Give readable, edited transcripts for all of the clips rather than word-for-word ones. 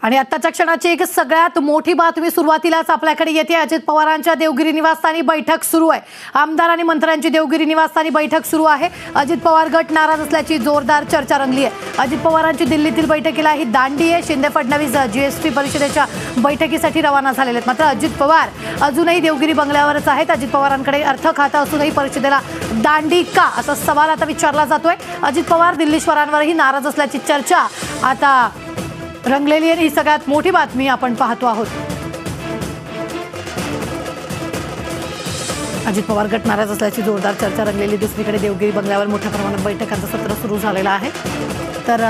आणि आत्ताच्या क्षणाची एक सगळ्यात मोठी बातमी सुरुवातीलाच आपल्याकडे येते। अजित पवारांच्या देवगिरी निवासस्थानी बैठक सुरू आहे। आमदार आणि मंत्र्यांची देवगिरी निवासस्थानी बैठक सुरू आहे। अजित पवार गट नाराज असल्याची जोरदार चर्चा रंगली आहे। अजित पवारांची दिल्लीतील बैठकीला ही दांडी आहे। शिंदे फडणवीस जीएसटी परिषदेच्या बैठकीसाठी रवाना झालेले आहेत। मात्र अजित पवार अजूनही देवगिरी बंगल्यावरच आहेत। अजित पवारांकडे अर्थ खातं असूनही परिषदेला दांडी का असा सवाल आता विचारला जातोय। अजित पवार दिल्लीश्वरांवरही नाराज असल्याची चर्चा आता रंगलेली आहे। ही सगळ्यात मोठी बातमी आपण पाहतो आहोत। अजित पवार गट नाराज असल्याची जोरदार चर्चा रंगलेली। दुसरीकडे देवगिरी बंगल्यावर मोठ्या प्रमाणात बैठकांचं सत्र सुरू झालेलं आहे। तर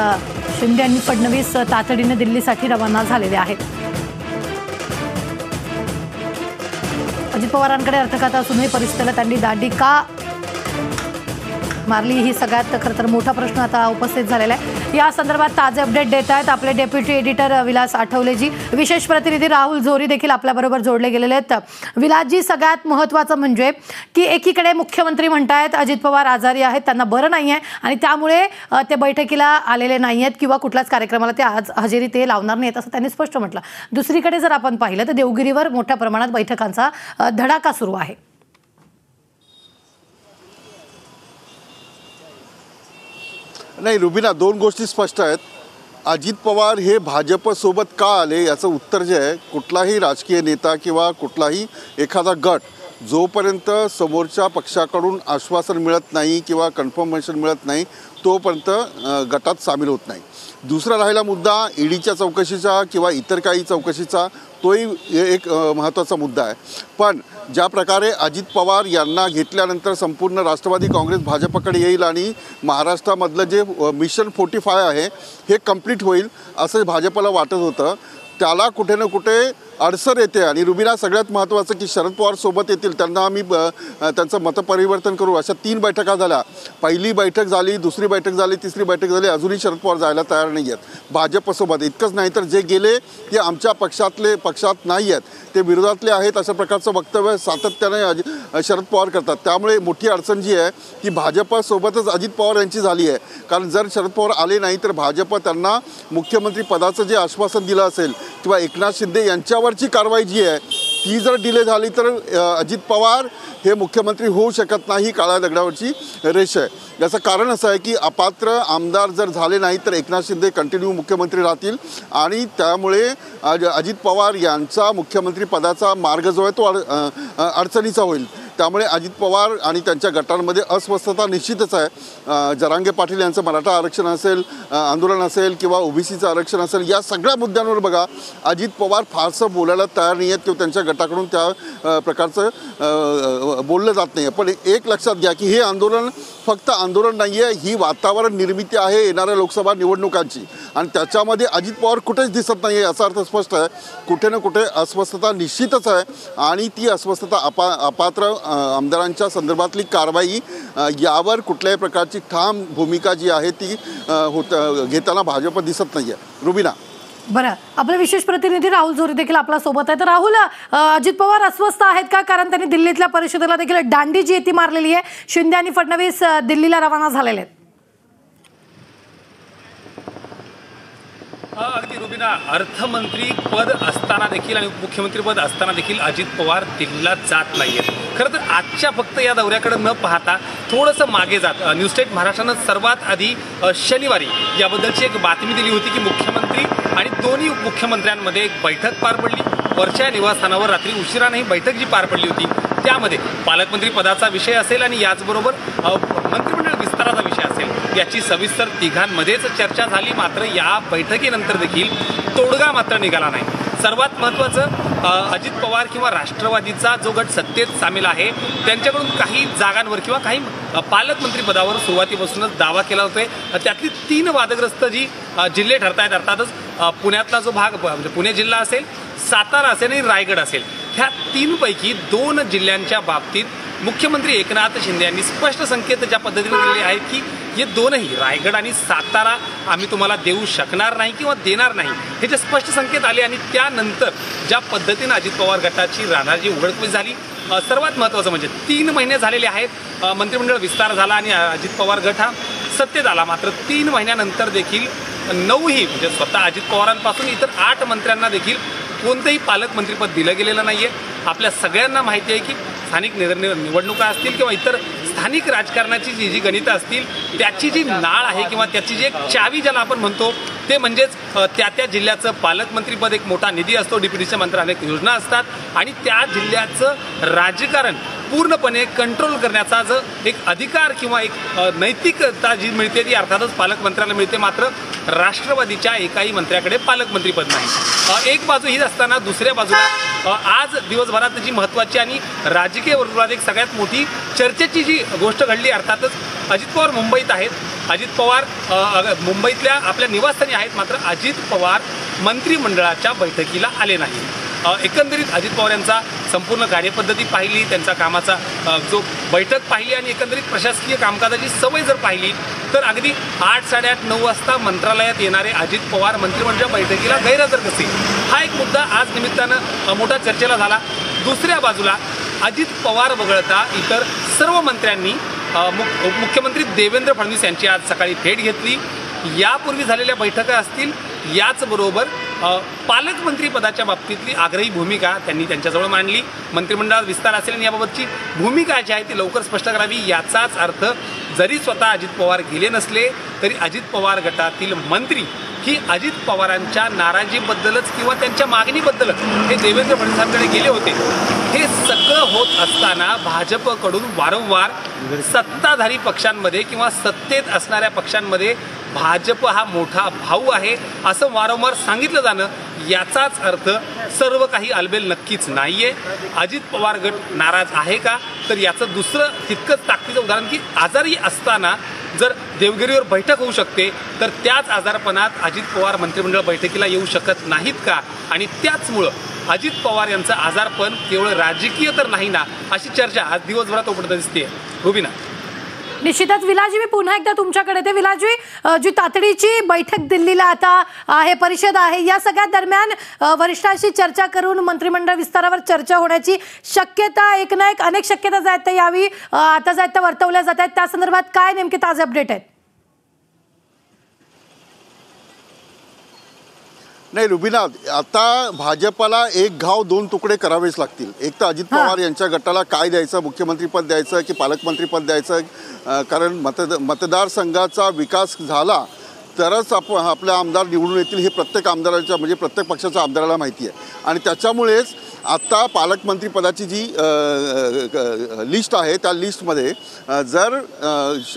शिंदे आणि फडणवीस तातडीने दिल्लीसाठी रवाना झालेले आहेत। अजित पवारांकडे अर्थखातं असूनही परिषदेला त्यांनी दांडी का मारली ही सगळ्यात खरं तर मोठा प्रश्न आता उपस्थित झालेला आहे। या संदर्भात ताजे अपडेट देत आहेत आपले डेप्युटी एडिटर विलास आठवलेजी। विशेष प्रतिनिधी राहुल झोरी देखील आपल्याबरोबर जोडले गेलेले आहेत। विलासजी, सगळ्यात महत्त्वाचं म्हणजे की एकीकडे मुख्यमंत्री म्हणतायत अजित पवार आजारी आहेत, त्यांना बरं नाही आहे आणि त्यामुळे ते बैठकीला आलेले नाही आहेत किंवा कुठल्याच कार्यक्रमाला ते आज हजेरी ते लावणार नाहीत असं त्यांनी स्पष्ट म्हटलं। दुसरीकडे जर आपण पाहिलं तर देवगिरीवर मोठ्या प्रमाणात बैठकांचा धडाका सुरू आहे। नाही रुबीना, दोन गोष्टी स्पष्ट आहेत। अजित पवार हे भाजपसोबत का आले याचं उत्तर जे आहे, कुठलाही राजकीय नेता किंवा कुठलाही एखादा गट जोपर्यंत समोरच्या पक्षाकडून आश्वासन मिळत नाही किंवा कन्फर्मेशन मिळत नाही तोपर्यंत गटात सामील होत नाही। दुसरा राहिला मुद्दा ईडीच्या चौकशीचा किंवा इतर काही चौकशीचा, तोही एक महत्त्वाचा मुद्दा आहे। पण ज्या प्रकारे अजित पवार यांना घेतल्यानंतर संपूर्ण राष्ट्रवादी काँग्रेस भाजपकडे येईल आणि महाराष्ट्रामधलं जे मिशन 45 आहे हे कंप्लीट होईल असं भाजपला वाटत होतं, त्याला कुठे ना कुठे अडसर येते। आणि रुबीना, सगळ्यात महत्त्वाचं की शरद पवार सोबत येतील, त्यांना आम्ही त्यांचं मतपरिवर्तन करू अशा 3 बैठका झाल्या। पहिली बैठक झाली, दुसरी बैठक झाली, तिसरी बैठक झाली, अजूनही शरद पवार जायला तयार नाही आहेत भाजपसोबत। इतकंच नाही तर जे गेले ते आमच्या पक्षात नाही आहेत, ते विरोधातले आहेत अशा प्रकारचं वक्तव्य सातत्याने शरद पवार करतात। त्यामुळे मोठी अडचण जी आहे ती भाजपसोबतच अजित पवार यांची झाली आहे। कारण जर शरद पवार आले नाही तर भाजप त्यांना मुख्यमंत्री पदाचं जे आश्वासन दिलं असेल किंवा एकनाथ शिंदे यांच्यावरची कारवाई जी आहे ती जर डिले झाली तर अजित पवार हे मुख्यमंत्री होऊ शकत नाही। काळ्या दगडावरची रेष आहे। याचं कारण असं आहे की अपात्र आमदार जर झाले नाही तर एकनाथ शिंदे कंटिन्यू मुख्यमंत्री राहतील आणि त्यामुळे अजित पवार यांचा मुख्यमंत्री पदाचा मार्ग जो आहे तो अडचणीचा होईल। त्यामुळे अजित पवार आणि त्यांच्या गटांमध्ये अस्वस्थता निश्चितच आहे। जरांगे पाटील यांचं मराठा आरक्षण असेल, आंदोलन असेल किंवा ओबीसीचं आरक्षण असेल, या सगळ्या मुद्द्यांवर बघा अजित पवार फारसं बोलायला तयार नाही आहेत किंवा त्यांच्या गटाकडून त्या प्रकारचं बोललं जात नाही आहे। पण एक लक्षात घ्या की हे आंदोलन फक्त आंदोलन नाही आहे, ही वातावरण निर्मिती आहे येणाऱ्या लोकसभा निवडणुकांची आणि त्याच्यामध्ये अजित पवार कुठेच दिसत नाही आहे। याचा अर्थ स्पष्ट आहे, कुठे ना कुठे अस्वस्थता निश्चितच आहे आणि ती अस्वस्थता अपात्र आमदारांच्या संदर्भातली कारवाई यावर कुठल्याही प्रकारची ठाम भूमिका जी आहे ती घेताना भाजप दिसत नाही आहे। रुबीना, बरं, आपले विशेष प्रतिनिधी राहुल झोरी देखील आपल्या सोबत आहे। तर राहुल, अजित पवार अस्वस्थ आहेत का? कारण त्यांनी दिल्लीतल्या परिषदेला देखील दांडी जी ती मारलेली आहे। शिंदे आणि फडणवीस दिल्लीला रवाना झालेले आहेत। अगदी रुबीना, अर्थमंत्री पद असताना देखील आणि उपमुख्यमंत्री पद असताना देखील अजित पवार दिल्लीला जात नाही आहेत। खरं तर आजच्या फक्त या दौऱ्याकडे न पाहता थोडंसं मागे जात न्यूज स्टेट महाराष्ट्रानं सर्वात आधी शनिवारी याबद्दलची एक बातमी दिली होती की मुख्यमंत्री आणि दोन्ही उपमुख्यमंत्र्यांमध्ये एक बैठक पार पडली। वरच्या निवासस्थानावर रात्री उशिराने ही बैठक जी पार पडली होती त्यामध्ये पालकमंत्री पदाचा विषय असेल आणि याचबरोबर मंत्रिमंडळ विस्ताराचा विषय असेल याची सविस्तर तिघांमध्येच चर्चा झाली। मात्र या बैठकीनंतर देखील तोडगा मात्र निघाला नाही। सर्वात महत्त्वाचं, अजित पवार किंवा राष्ट्रवादीचा जो गट सत्तेत सामील आहे त्यांच्याकडून काही जागांवर किंवा काही पालकमंत्री पदावर सुरुवातीपासूनच दावा केला होतोय। त्यातली 3 वादग्रस्त जी जिल्हे ठरत आहेत, अर्थातच पुण्यातला जो भाग म्हणजे पुणे जिल्हा असेल, सातारा असेल आणि रायगड असेल, ह्या 3 पैकी 2 जिल्ह्यांच्या बाबतीत मुख्यमंत्री एकनाथ शिंदे यांनी स्पष्ट संकेत ज्या पद्धतीने दिले आहेत की हे दोनही रायगड आणि सातारा आम्ही तुम्हाला देऊ शकणार नाही किंवा देणार नाही, हे जे स्पष्ट संकेत आले आणि त्यानंतर ज्या पद्धतीने अजित पवार गटाची राहण्याची उघडकीस झाली। सर्वात महत्त्वाचं म्हणजे 3 महिने झालेले आहेत, मंत्रिमंडळ विस्तार झाला आणि अजित पवार गट हा सत्तेत आला। मात्र 3 महिन्यानंतर देखील 9ही म्हणजे स्वतः अजित पवारांपासून इतर 8 मंत्र्यांना देखील कोणतंही पालकमंत्रीपद दिलं गेलेलं नाही आहे. आपल्या सगळ्यांना माहिती आहे की स्थानिक निवडणुका असतील किंवा इतर स्थानिक राजकारणाची जी गणितं असतील त्याची जी नाळ आहे किंवा त्याची जी एक चावी ज्याला आपण म्हणतो ते म्हणजेच त्या जिल्ह्याचं पालकमंत्रीपद, एक मोठा निधी असतो, DPDच्या मंत्र्यांना अनेक योजना असतात आणि त्या जिल्ह्याचं राजकारण पूर्णपणे कंट्रोल करण्याचा जो एक अधिकार किंवा एक नैतिकता जी मिळते ती अर्थातच पालकमंत्र्याला मिळते. मात्र राष्ट्रवादीच्या एकाही मंत्र्याकडे पालकमंत्रीपद नाही. एक बाजू हीच असताना दुसऱ्या बाजूला आज दिवसभरात जी महत्त्वाची आणि राजकीय वर्तुळात एक सगळ्यात मोठी चर्चेची जी गोष्ट घडली, अर्थातच अजित पवार मुंबईत आहेत. अजित पवार मुंबईतल्या आपल्या निवासस्थानी आहेत. मात्र अजित पवार मंत्रिमंडळाच्या बैठकीला आले नाही. एकंदरीत अजित पवार यांचा संपूर्ण कार्यपद्धती पाहिली, त्यांचा कामाचा जो बैठक पाहिली आणि एकंदरीत प्रशासकीय कामकाजाची सवय जर पाहिली तर अगदी 8, 8:30, 9 वाजता मंत्रालयात येणारे अजित पवार मंत्रिमंडळ बैठकीला गैरहजर कसे, हा एक मुद्दा आज निमित्तानं मोठा चर्चेला झाला. दुसऱ्या बाजूला अजित पवार वगळता इतर सर्व मंत्र्यांनी मुख्यमंत्री देवेंद्र फडणवीस यांची आज सकाळी भेट घेतली. यापूर्वी झालेल्या बैठका असतील, याचबरोबर पालकमंत्रीपदाच्या बाबतीतली आग्रही भूमिका त्यांनी त्यांच्याजवळ मांडली. मंत्रिमंडळात विस्तार असेल आणि याबाबतची भूमिका जी आहे ती लवकर स्पष्ट करावी. याचाच अर्थ जरी स्वतः अजित पवार गेले नसले तरी अजित पवार गटातील मंत्री ही अजित पवारांच्या नाराजीबद्दलच किंवा त्यांच्या मागणीबद्दलच हे देवेंद्र फडणवीसांकडे गेले होते. हे सगळं होत असताना भाजपकडून वारंवार सत्ताधारी पक्षांमध्ये किंवा सत्तेत असणाऱ्या पक्षांमध्ये भाजप हा मोठा भाऊ आहे असं वारंवार सांगितलं जाणं, याचाच अर्थ सर्व काही आलबेल नक्कीच नाही आहे. अजित पवार गट नाराज आहे का, तर याचं दुसरं तितकंच ताकदीचं उदाहरण की आजारी असताना जर देवगिरीवर बैठक होऊ शकते तर त्याच आजारपणात अजित पवार मंत्रिमंडळ बैठकीला येऊ शकत नाहीत का, आणि त्याचमुळं अजित पवार यांचं आजारपण केवळ राजकीय तर नाही ना, अशी चर्चा आज दिवसभरात उघडत दिसते. रुबीना, निश्चितच. विलाजी, मी पुन्हा एकदा तुमच्याकडे ते. विलाजी, जी तातडीची बैठक दिल्लीला आता आहे, परिषद आहे, या सगळ्या दरम्यान वरिष्ठांशी चर्चा करून मंत्रिमंडळ विस्तारावर चर्चा होण्याची शक्यता, एक ना एक अनेक शक्यता आहेत त्या यावी आता आहेत त्या वर्तवल्या जात आहेत. त्या संदर्भात काय नेमके ताजे अपडेट आहेत? नाही रुबीना, आता भाजपला एक घाव 2 तुकडे करावेच लागतील. एक तर अजित पवार यांच्या गटाला काय द्यायचं, मुख्यमंत्रीपद द्यायचं की पालकमंत्रीपद द्यायचं, कारण मतदारसंघाचा विकास झाला तरच आपले आमदार निवडून येतील हे प्रत्येक आमदाराच्या म्हणजे प्रत्येक पक्षाच्या आमदाराला माहिती आहे. आणि त्याच्यामुळेच आता पालकमंत्रीपदाची जी लिस्ट आहे त्या लिस्टमध्ये जर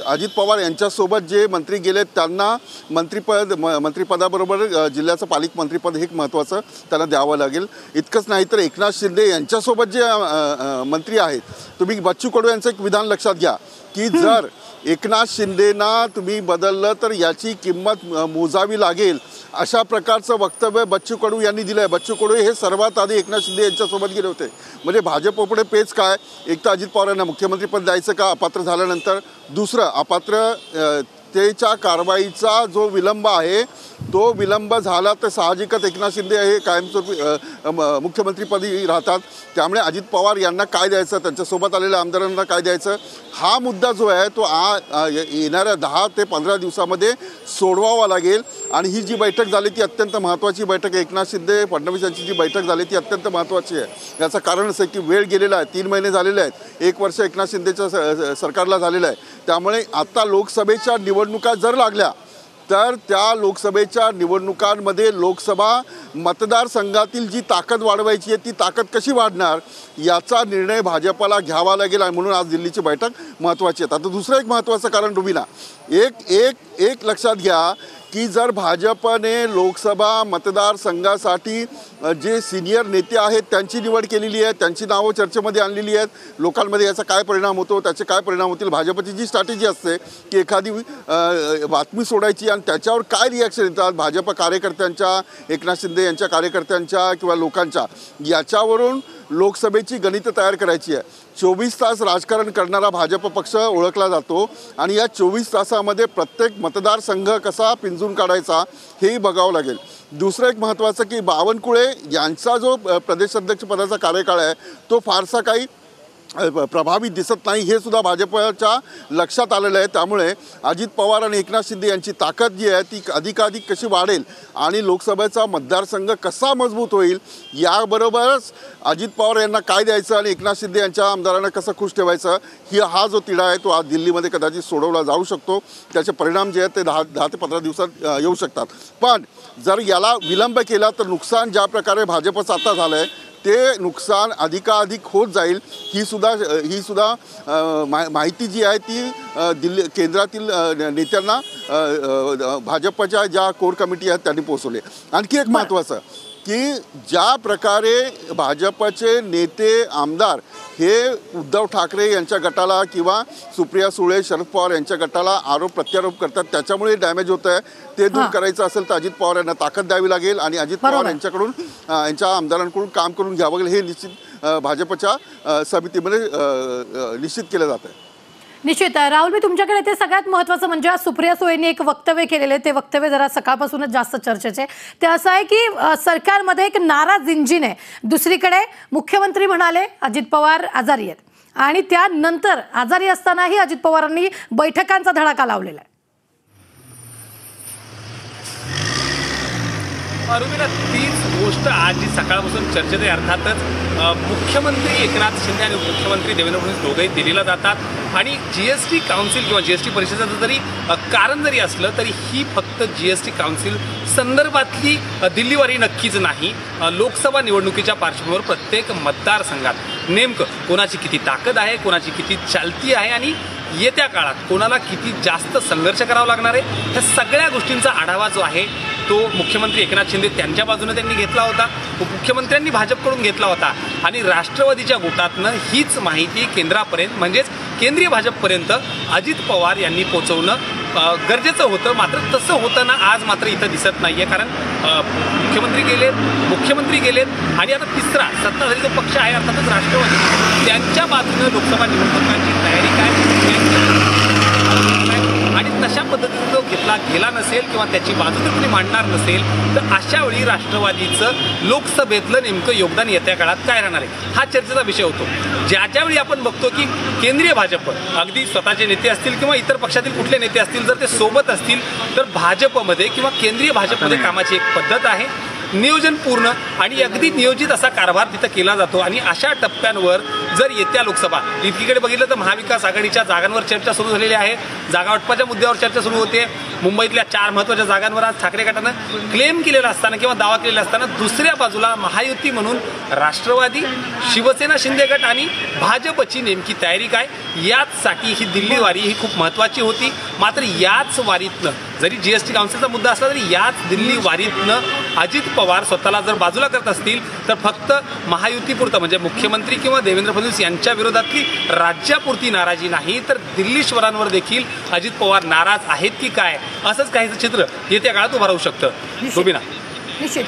अजित पवार यांच्यासोबत जे मंत्री गेले त्यांना मंत्रिपदाबरोबर जिल्ह्याचं पालकमंत्रीपद हे महत्त्वाचं त्यांना द्यावं लागेल. इतकंच नाही तर एकनाथ शिंदे यांच्यासोबत जे मंत्री आहेत, तुम्ही बच्चू कडू यांचं एक विधान लक्षात घ्या की जर एकनाथ शिंदेना तुम्ही बदललं तर याची किंमत मोजावी लागेल, अशा प्रकारचं वक्तव्य बच्चू कडू यांनी दिलं आहे. बच्चू कडू हे सर्वात आधी एकनाथ शिंदे यांच्यासोबत गेले होते. म्हणजे भाजपपुढे पेच काय, एक तर अजित पवार यांना मुख्यमंत्रीपद द्यायचं का अपात्र झाल्यानंतर, दुसरं अपात्रतेच्या कारवाईचा जो विलंब आहे तो विलंब झाला तर साहजिकच एकनाथ शिंदे हे कायमस्वरूपी मुख्यमंत्रीपदी राहतात. त्यामुळे अजित पवार यांना काय द्यायचं, त्यांच्यासोबत आलेल्या आमदारांना काय द्यायचं, हा मुद्दा जो आहे तो येणाऱ्या 10 ते 15 दिवसामध्ये सोडवावा लागेल. आणि ही जी बैठक झाली ती अत्यंत महत्त्वाची बैठक आहे. एकनाथ शिंदे फडणवीस यांची जी बैठक झाली ती अत्यंत महत्त्वाची आहे. याचं कारण असं की वेळ गेलेला आहे, 3 महिने झालेले आहेत, 1 वर्ष एकनाथ शिंदेच्या सरकारला झालेलं आहे. त्यामुळे आता लोकसभेच्या निवडणुका जर लागल्या तर त्या लोकसभेच्या निवडणुकांमध्ये लोकसभा मतदारसंघातील जी ताकद वाढवायची आहे ती ताकद कशी वाढणार याचा निर्णय भाजपला घ्यावा लागेल. आणि म्हणून आज दिल्लीची बैठक महत्त्वाची आहे. आता दुसरं एक महत्त्वाचं कारण रुबीना, एक लक्षात घ्या की जर भाजपने लोकसभा मतदारसंघासाठी जे सिनियर नेते आहेत त्यांची निवड केलेली आहे, त्यांची नावं चर्चेमध्ये आणलेली आहेत, लोकांमध्ये याचा काय परिणाम होतो, त्याचे काय परिणाम होतील, भाजपची जी स्ट्रॅटेजी असते की एखादी बातमी सोडायची आणि त्याच्यावर काय रिॲक्शन येतात भाजप कार्यकर्त्यांच्या, एकनाथ शिंदे यांच्या कार्यकर्त्यांच्या किंवा लोकांच्या, याच्यावरून लोकसभेची गणितं तयार करायची आहे. 24 तास राजकारण करणारा भाजप पक्ष ओळखला जातो आणि या 24 तासामध्ये प्रत्येक मतदारसंघ कसा पिंजून काढायचा हेही बघावं लागेल. दुसरं एक महत्त्वाचं की बावनकुळे यांचा जो प्रदेशाध्यक्षपदाचा कार्यकाळ आहे तो फारसा काही प्रभावी दिसत नाही हे सुद्धा भाजपच्या लक्षात आलेलं आहे. त्यामुळे अजित पवार आणि एकनाथ शिंदे यांची ताकद जी आहे ती अधिकाधिक कशी वाढेल आणि लोकसभेचा मतदारसंघ कसा मजबूत होईल, याबरोबरच अजित पवार यांना काय द्यायचं आणि एकनाथ शिंदे यांच्या आमदारांना कसं खुश ठेवायचं, हा जो तिढा आहे तो आज दिल्लीमध्ये कदाचित सोडवला जाऊ शकतो. त्याचे परिणाम जे आहेत ते 10 ते 15 दिवसात येऊ शकतात. पण जर याला विलंब केला तर नुकसान ज्या प्रकारे भाजपचं आता झालं आहे ते नुकसान अधिकाधिक होत जाईल. ही सुद्धा माहिती जी आहे ती दिल्ली केंद्रातील नेत्यांना भाजपच्या ज्या कोर कमिटी आहेत त्यांनी पोहोचवले. आणखी एक महत्त्वाचं की ज्या प्रकारे भाजपचे नेते आमदार हे उद्धव ठाकरे यांच्या गटाला किंवा सुप्रिया सुळे शरद पवार यांच्या गटाला आरोप प्रत्यारोप करतात, त्याच्यामुळे डॅमेज होतं आहे. ते दूर करायचं असेल तर अजित पवार यांना ताकद द्यावी लागेल आणि अजित पवार यांच्याकडून यांच्या आमदारांकडून काम करून घ्यावं लागेल. हे निश्चित भाजपच्या समितीमध्ये निश्चित केलं जातं आहे. निश्चित. राहुल, मी तुमच्याकडे ते सगळ्यात महत्त्वाचं म्हणजे आज सुप्रिया सुळेंनी एक वक्तव्य केलेले, ते वक्तव्य जरा सकाळपासूनच जास्त चर्चेचे. ते असं आहे की सरकारमध्ये एक नाराज इंजिन आहे. दुसरीकडे मुख्यमंत्री म्हणाले अजित पवार आजारी आहेत आणि त्यानंतर आजारी असतानाही अजित पवारांनी बैठकांचा धडाका लावलेला आहे. रुबीना, तीच गोष्ट आज जी सकाळपासून चर्चेत आहे. अर्थातच मुख्यमंत्री एकनाथ शिंदे आणि उपमुख्यमंत्री देवेंद्र फडणवीस दोघंही दिल्लीला जातात आणि GST काउन्सिल किंवा GST परिषदेचं जरी कारण जरी असलं तरी ही फक्त GST काउन्सिल संदर्भातली दिल्लीवारी नक्कीच नाही. लोकसभा निवडणुकीच्या पार्श्वभूमीवर प्रत्येक मतदारसंघात नेमकं कोणाची किती ताकद आहे, कोणाची किती चालती आहे आणि येत्या काळात कोणाला किती जास्त संघर्ष करावा लागणार आहे, ह्या सगळ्या गोष्टींचा आढावा जो आहे तो मुख्यमंत्री एकनाथ शिंदे त्यांच्या बाजूने त्यांनी घेतला होता, उपमुख्यमंत्र्यांनी भाजपकडून घेतला होता आणि राष्ट्रवादीच्या गोटातनं हीच माहिती केंद्रापर्यंत म्हणजेच केंद्रीय भाजपपर्यंत अजित पवार यांनी पोहोचवणं गरजेचं होतं. मात्र तसं होताना आज मात्र इथं दिसत नाही आहे. कारण मुख्यमंत्री गेलेत आणि आता तिसरा सत्ताधारी जो पक्ष आहे अर्थातच राष्ट्रवादी, त्यांच्या बाजूनं लोकसभा निवडणुकांची तयारी काय आणि तशा पद्धतीने जो घेतला गेला नसेल किंवा त्याची बाजू जर कोणी मांडणार नसेल तर अशा वेळी राष्ट्रवादीचं लोकसभेतलं नेमकं योगदान येत्या काळात काय राहणार आहे हा चर्चेचा विषय होतो. ज्यावेळी आपण बघतो की केंद्रीय भाजप अगदी स्वतःचे नेते असतील किंवा इतर पक्षातील कुठले नेते असतील जर ते सोबत असतील तर भाजपमध्ये किंवा केंद्रीय भाजपमध्ये कामाची एक पद्धत आहे, नियोजनपूर्ण आणि अगदी नियोजित असा कारभार तिथं केला जातो. आणि अशा टप्प्यांवर जर येत्या लोकसभा एकीकडे बघितलं तर महाविकास आघाडीच्या जागांवर चर्चा सुरू झालेली आहे, जागावाटपाच्या मुद्द्यावर चर्चा सुरू होते. मुंबईतल्या 4 महत्त्वाच्या जागांवर आज ठाकरे गटानं क्लेम केलेला असताना किंवा दावा केलेला असताना दुसऱ्या बाजूला महायुती म्हणून राष्ट्रवादी, शिवसेना शिंदे गट आणि भाजपची नेमकी तयारी काय याचसाठी ही दिल्ली वारी ही खूप महत्त्वाची होती. मात्र याच वारीतनं जरी GST काउन्सिलचा मुद्दा असला तरी याच दिल्ली वारीतनं अजित पवार स्वतःला जर बाजूला करत असतील तर फक्त महायुतीपुरतं म्हणजे मुख्यमंत्री किंवा देवेंद्र फडणवीस यांच्या विरोधातली राज्यापुरती नाराजी नाही तर दिल्लीश्वरांवर देखील अजित पवार नाराज आहेत की काय असंच काहीचं चित्र येत्या काळात उभं राहू शकतं. रुबीना, निश्चित.